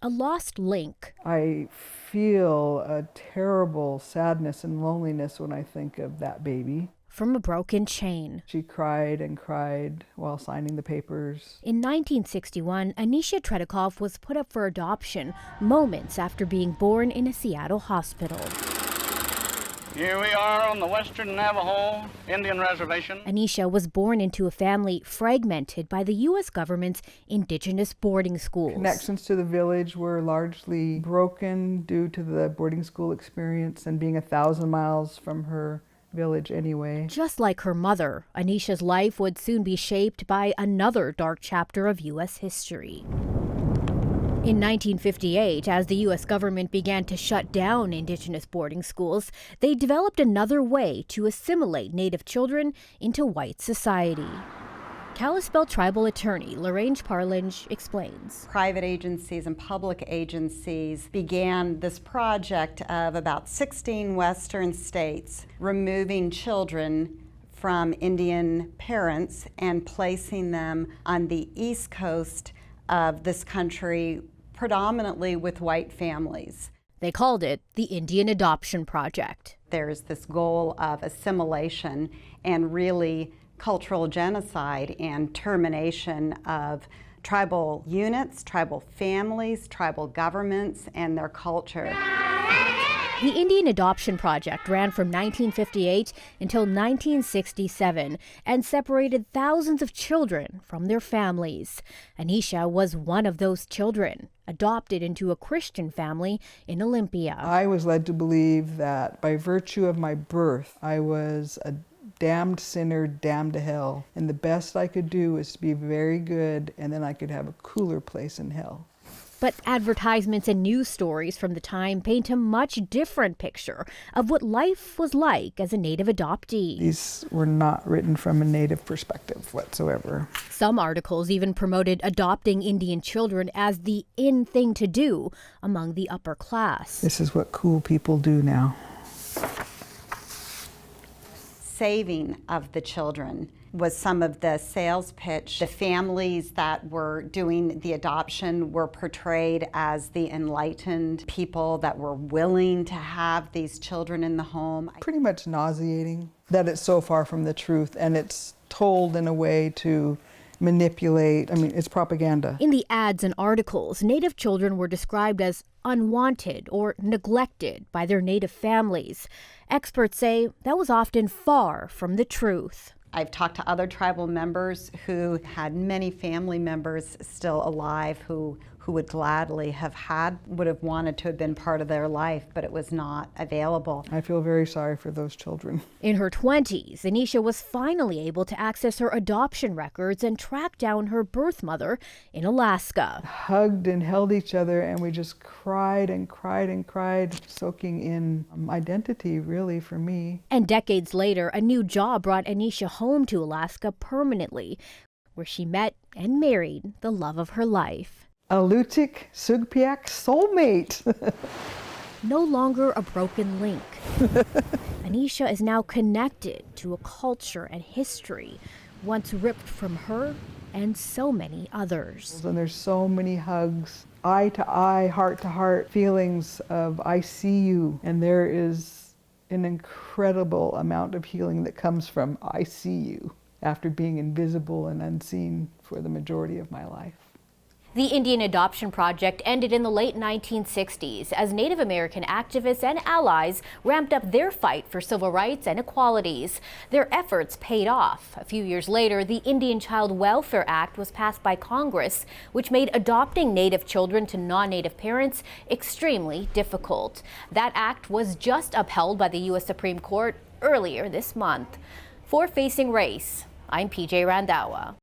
a lost link. I feel a terrible sadness and loneliness when I think of that baby. From a broken chain. She cried and cried while signing the papers. In 1961, Anecia Tretikoff was put up for adoption moments after being born in a Seattle hospital. Here we are on the Western Navajo Indian Reservation. Anecia was born into a family fragmented by the U.S. government's Indigenous boarding schools. Connections to the village were largely broken due to the boarding school experience and being 1,000 miles from her village anyway. Just like her mother, Anecia's life would soon be shaped by another dark chapter of U.S. history. In 1958, as the U.S. government began to shut down Indigenous boarding schools, they developed another way to assimilate Native children into white society. Kalispell tribal attorney Lorraine Parlinge explains. Private agencies and public agencies began this project of about 16 Western states removing children from Indian parents and placing them on the east coast of this country, predominantly with white families. They called it the Indian Adoption Project. There's this goal of assimilation and really cultural genocide and termination of tribal units, tribal families, tribal governments, and their culture. The Indian Adoption Project ran from 1958 until 1967 and separated thousands of children from their families. Anecia was one of those children, adopted into a Christian family in Olympia. I was led to believe that by virtue of my birth, I was a damned sinner, damned to hell. And the best I could do was to be very good, and then I could have a cooler place in hell. But advertisements and news stories from the time paint a much different picture of what life was like as a Native adoptee. These were not written from a Native perspective whatsoever. Some articles even promoted adopting Indian children as the in thing to do among the upper class. This is what cool people do now. Saving of the children was some of the sales pitch. The families that were doing the adoption were portrayed as the enlightened people that were willing to have these children in the home. Pretty much nauseating that it's so far from the truth, and it's told in a way to manipulate. I mean, it's propaganda. In the ads and articles, Native children were described as unwanted or neglected by their Native families. Experts say that was often far from the truth. I've talked to other tribal members who had many family members still alive who would gladly would have wanted to have been part of their life, but it was not available. I feel very sorry for those children. In her 20s, Anecia was finally able to access her adoption records and track down her birth mother in Alaska. Hugged and held each other, and we just cried and cried and cried, soaking in identity, really, for me. And decades later, a new job brought Anecia home to Alaska permanently, where she met and married the love of her life. A Lutik Sugpiak soulmate. No longer a broken link. Anecia is now connected to a culture and history once ripped from her and so many others. And there's so many hugs, eye to eye, heart to heart feelings of I see you. And there is an incredible amount of healing that comes from I see you after being invisible and unseen for the majority of my life. The Indian Adoption Project ended in the late 1960s as Native American activists and allies ramped up their fight for civil rights and equalities. Their efforts paid off. A few years later, the Indian Child Welfare Act was passed by Congress, which made adopting Native children to non-Native parents extremely difficult. That act was just upheld by the U.S. Supreme Court earlier this month. For Facing Race, I'm PJ Randawa.